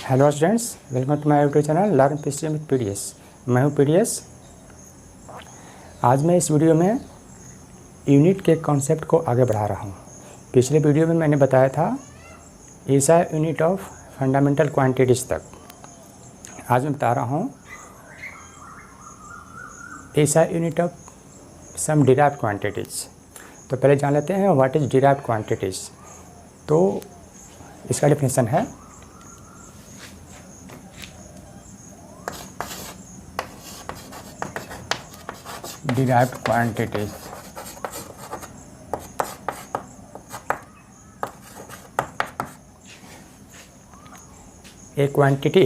Hello students, welcome to my YouTube channel learn PCM with PDS. मैं हूं PDS. आज मैं इस वीडियो में यूनिट के कॉन्सेप्ट को आगे बढ़ा रहा हूं। पिछले वीडियो में मैंने बताया था SI unit of fundamental quantities तक। आज मैं बता रहा हूं SI unit of some derived quantities. तो पहले जान लेते हैं व्हाट इज़ डिराइव्ड क्वांटिटीज़। तो इसका डेफिनेशन है derived quantities a quantity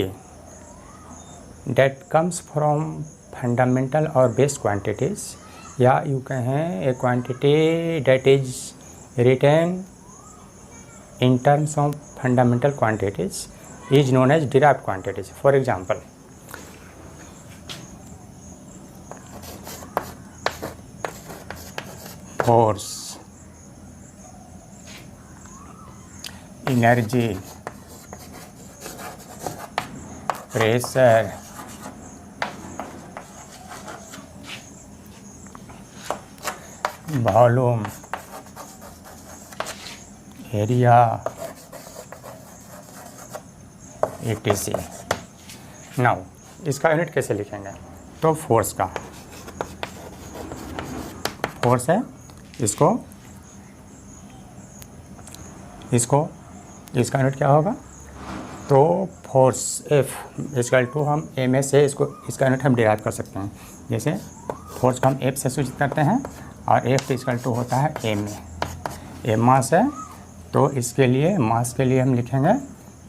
that comes from fundamental or base quantities, या यूँ कहें a quantity that is written in terms of fundamental quantities is known as derived quantities. For example, force, energy, pressure, volume, area, etc. Now इसका unit कैसे लिखेंगे? तो force का force है, इसका यूनिट क्या होगा? तो फोर्स F इक्वल टू हम एम से इसका यूनिट हम डिराइव कर सकते हैं। जैसे फोर्स को हम F से सूचित करते हैं और F इक्वल टू होता है एम मास है। तो इसके लिए मास के लिए हम लिखेंगे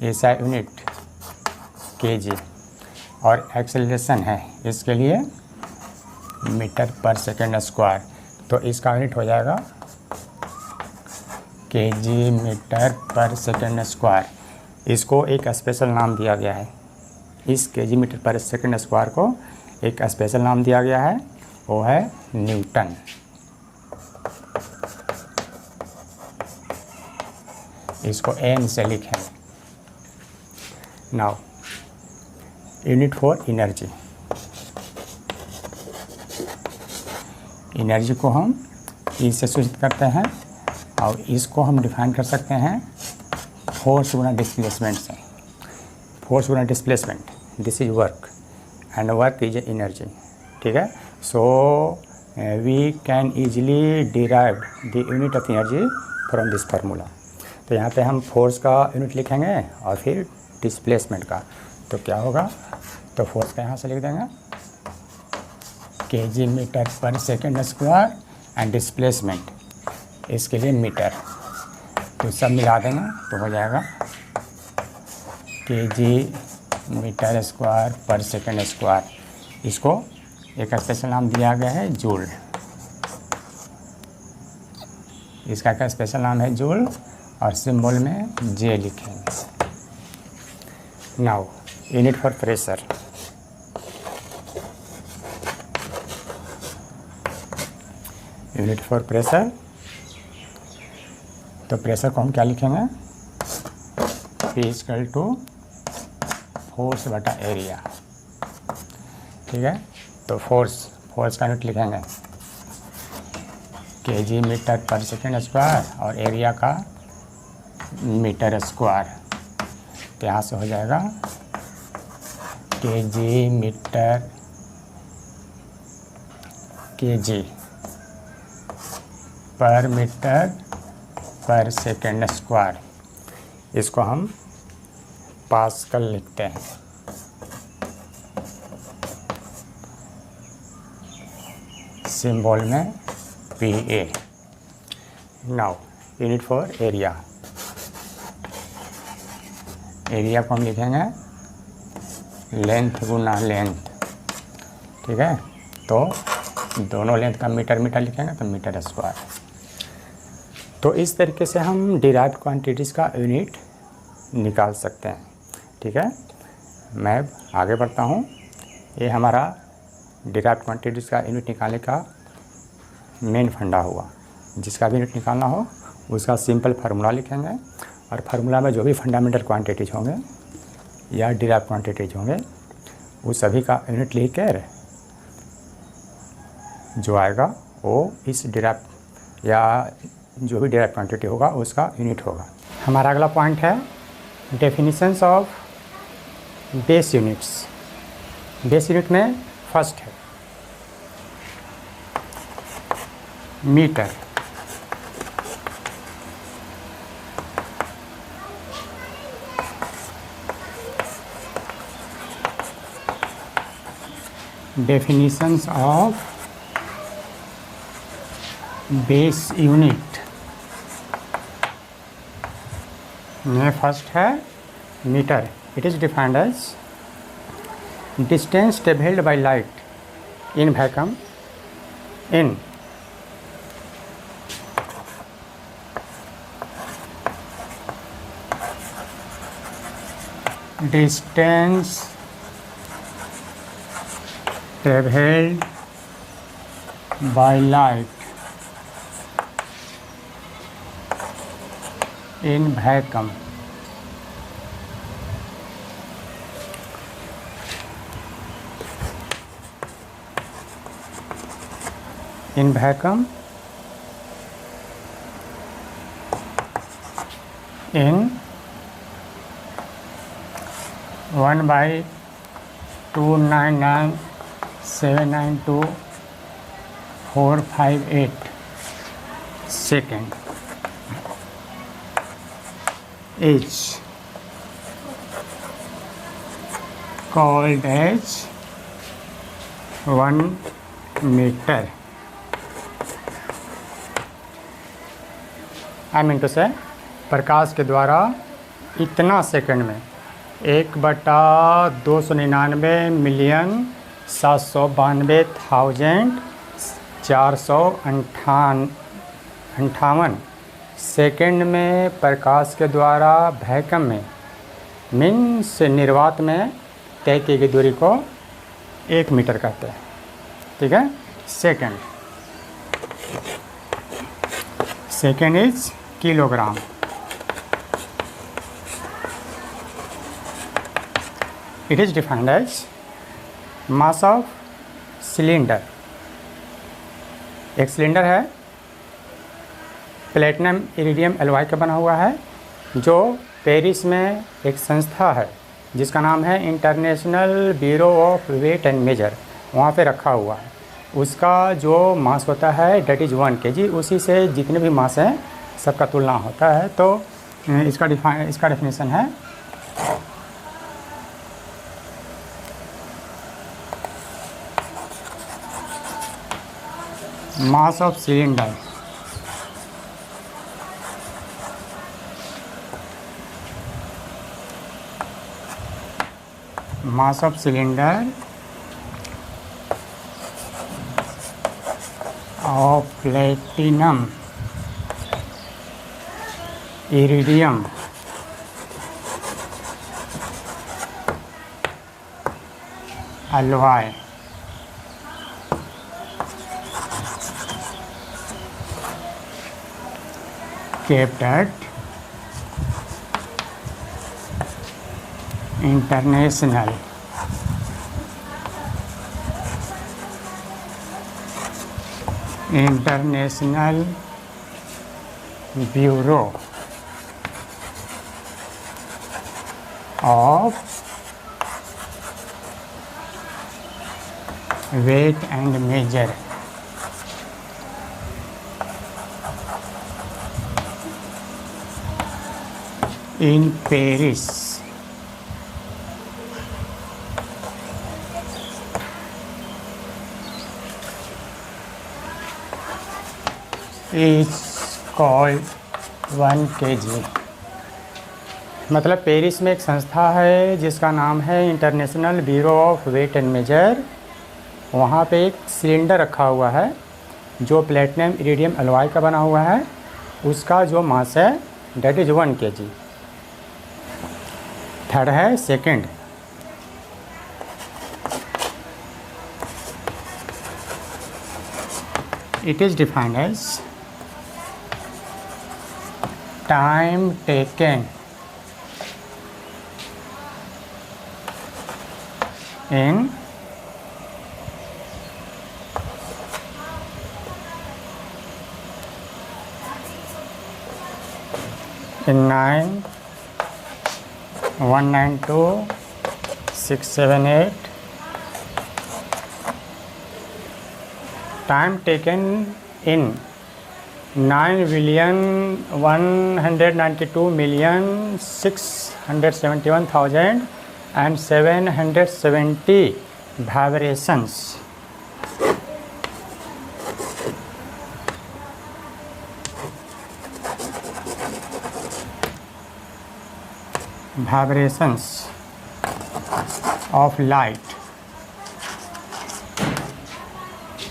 एसआई यूनिट kg, और एक्सेलरेशन है इसके लिए मीटर पर सेकेंड स्क्वायर। तो इसका यूनिट हो जाएगा kg मीटर पर सेकेंड स्क्वायर। इसको एक स्पेशल नाम दिया गया है। इस kg मीटर पर सेकेंड स्क्वायर को एक स्पेशल नाम दिया गया है, वो है न्यूटन। इसको एन से लिखें। Now unit for energy. Energy को हम ई से सूचित करते हैं और इसको हम डिफाइन कर सकते हैं फोर्स गुना डिस्प्लेसमेंट से। फोर्स गुना displacement, this is work and work is energy. ठीक है, so we can easily derive the unit of energy from this formula. तो यहाँ पे हम फोर्स का यूनिट लिखेंगे और फिर डिस्प्लेसमेंट का। तो क्या होगा? तो फोर्स का यहाँ से लिख देंगे kg मीटर पर सेकेंड स्क्वायर एंड डिस्प्लेसमेंट इसके लिए मीटर। तो सब मिला देंगे तो हो जाएगा kg मीटर स्क्वायर पर सेकेंड स्क्वायर। इसको एक स्पेशल नाम दिया गया है जूल। इसका क्या स्पेशल नाम है? जूल, और सिंबल में जे लिखेंगे। Now unit for pressure. Unit for pressure, तो प्रेशर को हम क्या लिखेंगे? P इक्वल टू फोर्स बटा एरिया। ठीक है, तो फोर्स का यूनिट लिखेंगे kg मीटर पर सेकेंड स्क्वायर और एरिया का मीटर स्क्वायर। तो यहाँ से हो जाएगा kg मीटर kg पर मीटर पर सेकेंड स्क्वायर। इसको हम पास्कल लिखते हैं। सिंबल में PA। Now unit for area. Area को हम लिखेंगे लेंथ गुना लेंथ। ठीक है, तो दोनों लेंथ का मीटर लिखेंगे तो मीटर स्क्वायर। तो इस तरीके से हम डिराइव्ड क्वांटिटीज़ का यूनिट निकाल सकते हैं। ठीक है, मैं आगे बढ़ता हूँ। ये हमारा डिराइव्ड क्वांटिटीज़ का यूनिट निकालने का मेन फंडा हुआ। जिसका भी यूनिट निकालना हो उसका सिंपल फार्मूला लिखेंगे और फार्मूला में जो भी फंडामेंटल क्वांटिटीज होंगे या डिराइव क्वांटिटीज होंगे, उस सभी का यूनिट लेकर जो आएगा वो इस डिराइव या जो भी डिराइव क्वांटिटी होगा उसका यूनिट होगा। हमारा अगला पॉइंट है definitions of base units. Base unit में फर्स्ट है metre. Definitions of base unit में फर्स्ट है metre. It is defined as distance travelled by light in vacuum in distance traveled by light in vacuum in 1/299,792,458 second is called as 1 meter। I mean to say प्रकाश के द्वारा इतना second में 1/299,792,458 second में प्रकाश के द्वारा vacuum में means निर्वात में तय की गई दूरी को 1 मीटर कहते हैं। ठीक है। Second is kilogram. It is defined as mass of cylinder। एक सिलेंडर है प्लेटिनम इरिडियम एलॉय का बना हुआ है, जो पेरिस में एक संस्था है जिसका नाम है international bureau of weight and measure, वहाँ पे रखा हुआ है। उसका जो मास होता है डेट इज़ 1 kg। उसी से जितने भी मास हैं सबका तुलना होता है। तो इसका डेफिनेशन है mass of cylinder of platinum iridium alloy kept at international bureau of weight and measure in Paris is called 1 kg। मतलब पेरिस में एक संस्था है जिसका नाम है international bureau of weight and measure. वहाँ पे एक सिलेंडर रखा हुआ है जो प्लेटिनम इरिडियम एलॉय का बना हुआ है। उसका जो मास है डेट इज़ 1 kg। थर्ड है second. It is defined as time taken in 9 192 678 time taken in 9,192,671,770 vibrations. Vibrations of light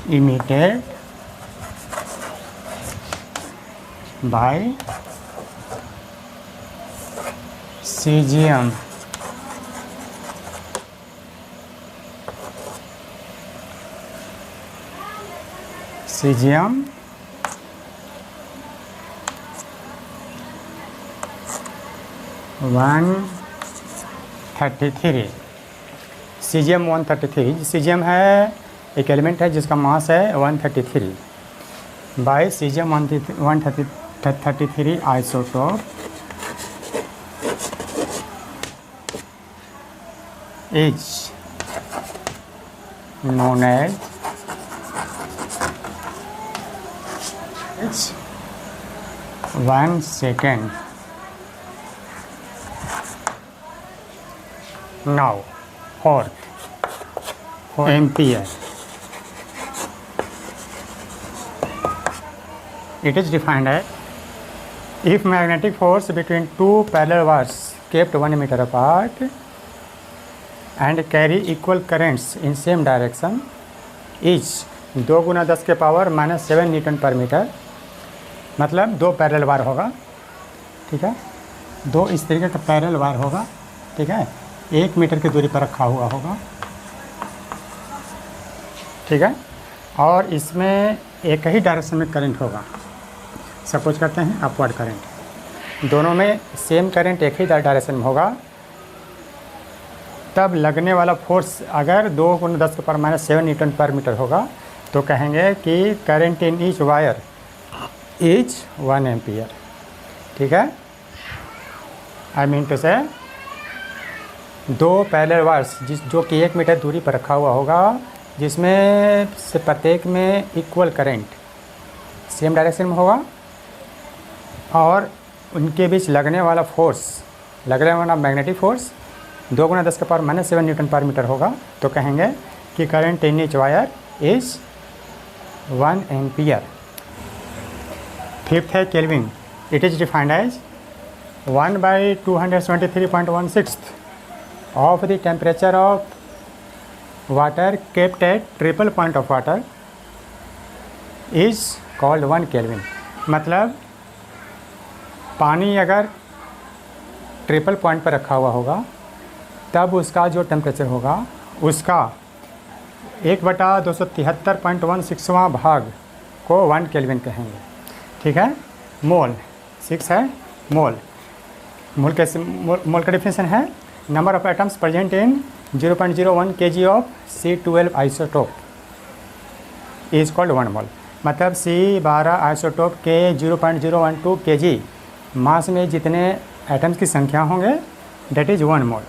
emitted by cesium cesium 133 cesium 133 cesium है एक एलिमेंट है जिसका मास है 133 by cesium 133 isotope is known as 1 second. Now fourth ampere. It is defined as if magnetic force between two parallel wires kept 1 meter apart and carry equal currents in same direction is 2 × 10⁻⁻7 Newton per metre. मतलब दो parallel wire होगा, ठीक है, दो इस तरीके का parallel wire होगा, ठीक है, 1 मीटर की दूरी पर रखा हुआ होगा, ठीक है, और इसमें एक ही डायरेक्शन में करंट होगा. सपोज करते हैं अपवर्ड करंट, दोनों में सेम करंट एक ही डायरेक्शन में होगा. तब लगने वाला फोर्स अगर 2 × 10⁻⁷ न्यूटन पर मीटर होगा तो कहेंगे कि current in each wire is 1 ampere. ठीक है, आई मीन टू से दो पैरेलल वायर्स जो कि 1 मीटर दूरी पर रखा हुआ होगा, जिसमें से प्रत्येक में इक्वल करंट सेम डायरेक्शन में होगा और उनके बीच लगने वाला फोर्स, लगने वाला magnetic force 2 × 10⁻⁷ newton per metre होगा, तो कहेंगे कि current in each wire is 1 ampere. Fifth है kelvin. It is defined as 1/273.16 of the temperature of water kept at triple point of water is called 1 Kelvin. मतलब पानी अगर triple point पर रखा हुआ होगा तब उसका जो टेम्परेचर होगा उसका 1/273.16वां भाग को 1 केल्विन कहेंगे. ठीक है. मोल 6 है. मोल कैसे, मोल का डिफिनेशन है number of atoms present in 0.01 kg of C12 isotope is called 1 मोल. मतलब C12 आइसोटोप के 0.012 kg मास में जितने एटम्स की संख्या होंगे डेट इज़ 1 मोल.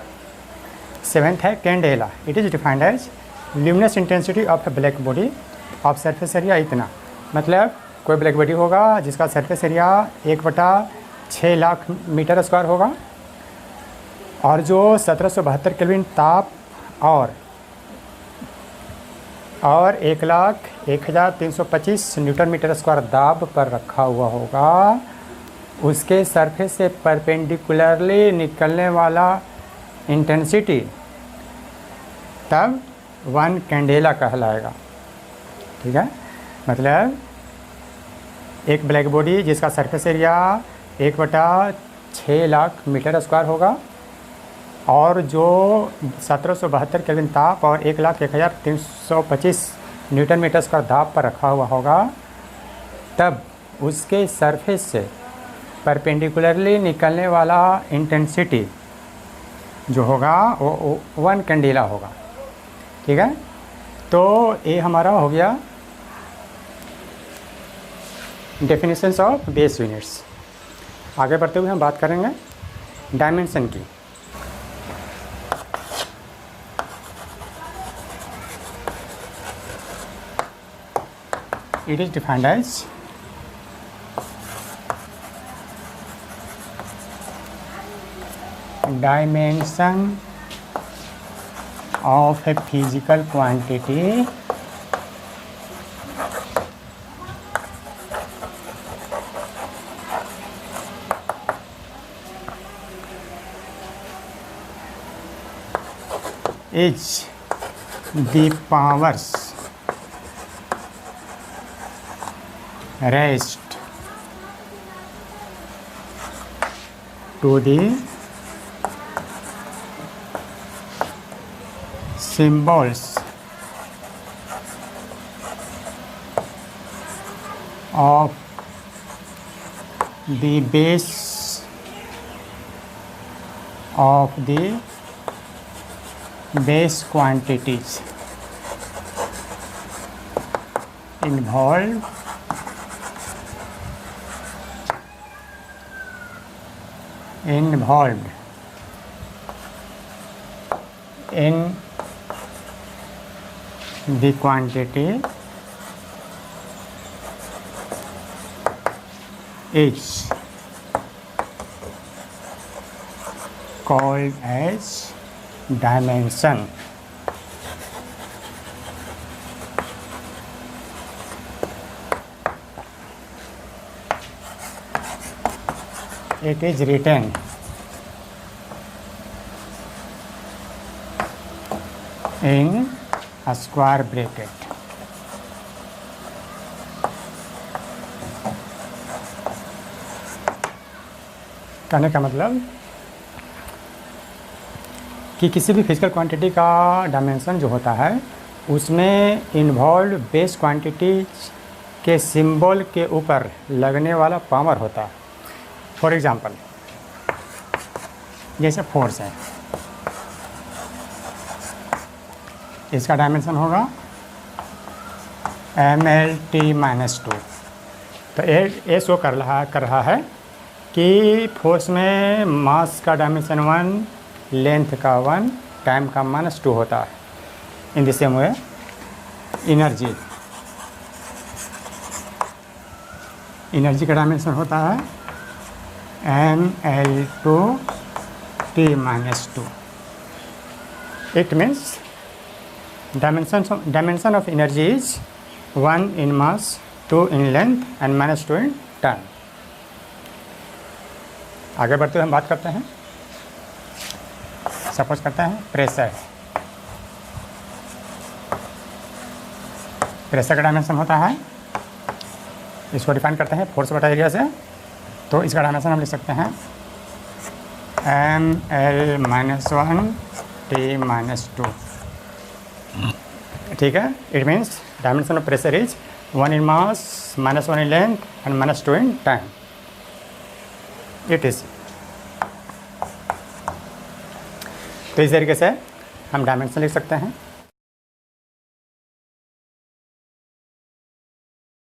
सेवेंथ है candela. It is defined as luminous intensity of a black body of surface area इतना. मतलब कोई ब्लैक बॉडी होगा जिसका surface area 1/6 lakh metre square होगा और जो 1772 केल्विन ताप और 1,01,325 न्यूटन मीटर स्क्वायर दाब पर रखा हुआ होगा, उसके सरफेस से परपेंडिकुलरली निकलने वाला इंटेंसिटी तब 1 कैंडेला कहलाएगा. ठीक है. मतलब एक ब्लैक बॉडी जिसका surface area 1/6 lakh metre square होगा और जो 1772 केल्विन ताप और 1,01,325 न्यूटन मीटर स्क्वायर दाब पर रखा हुआ होगा, तब उसके सरफेस से परपेंडिकुलरली निकलने वाला इंटेंसिटी जो होगा वो 1 कैंडेला होगा. ठीक है। तो ये हमारा हो गया डेफिनेशंस ऑफ बेस यूनिट्स। आगे बढ़ते हुए हम बात करेंगे डायमेंशन की। It is defined as dimension of a physical quantity is the powers raised to the symbols of the base of the base quantities involved in the quantity is called as dimension. It is written in a square bracket. कहने का मतलब कि किसी भी physical quantity का dimension जो होता है उसमें इन्वॉल्व बेस क्वांटिटी के सिंबल के ऊपर लगने वाला पावर होता है। फॉर एग्जांपल जैसे फोर्स है, इसका डायमेंशन होगा mlt-2। तो ये शो कर रहा है कि फोर्स में मास का डायमेंशन 1, लेंथ का 1, टाइम का -2 होता है। In the same way energy का डायमेंशन होता है ml2t-2। It means dimension of energy is 1 in mass, 2 in length and -2 in time। आगे बढ़ते हुए हम बात करते हैं, सपोज करते हैं प्रेशर का डायमेंशन होता है, इसको डिफाइन करते हैं फोर्स बटा एरिया से। तो इसका डायमेंशन हम लिख सकते हैं ml-1t-2। ठीक है। It means dimension of pressure is 1 in mass, -1 in length and -2 in time। It is. तो इस तरीके से हम डायमेंशन लिख सकते हैं।